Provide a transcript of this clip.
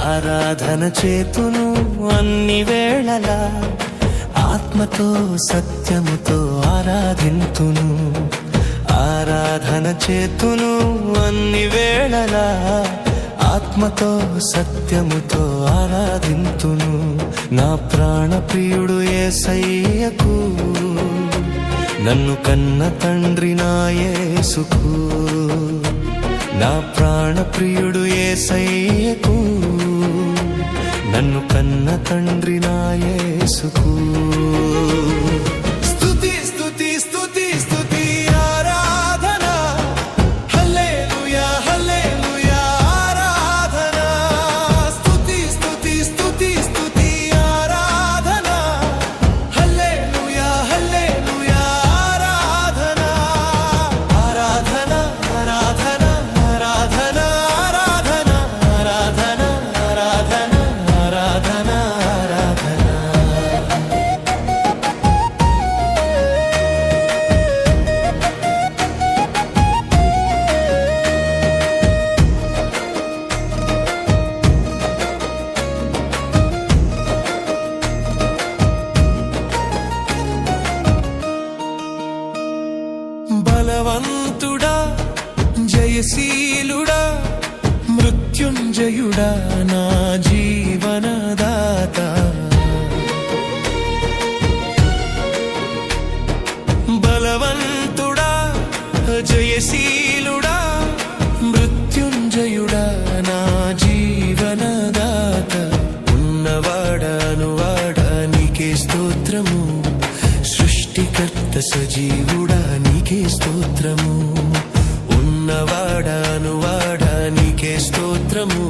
ఆరాధన చేతును అన్ని వేళలా, ఆత్మతో సత్యముతో ఆరాధింతును. ఆరాధన చేతును అన్ని వేళలా, ఆత్మతో సత్యముతో ఆరాధింతును. నా ప్రాణ ప్రియుడు యేసయ్యకు, నన్ను కన్న తండ్రి నా యేసుకు. నా ప్రాణ ప్రియుడు యేసయ్యకు, నన్ను కన్న తండ్రి నా యేసుకు. స్తుతి స్తుతి స్తుతి స్తుతి ఆరాధన, హల్లెలూయా హల్లెలూయా ఆరాధన. స్తుతి స్తుతి స్తుతి స్తుతి ఆరాధన, హల్లెలూయా హల్లెలూయా ఆరాధన. ఆరాధన ఆరాధన ఆరాధన ఆరాధన ఆరాధన ఆరాధన ఆరాధన ఆరాధన. బలవంతుడా జయశీలుడా మృత్యుంజయుడా నా జీవనదాత. బలవంతుడా జయశీలుడా మృత్యుంజయుడా నా జీవనదాత. ఉన్నవాడానువాడా నీకే స్తోత్రము, సృష్టికర్త సజీవుడా నీకే స్తోత్రము. ఉన్నవాడానువాడా నీకే స్తోత్రము,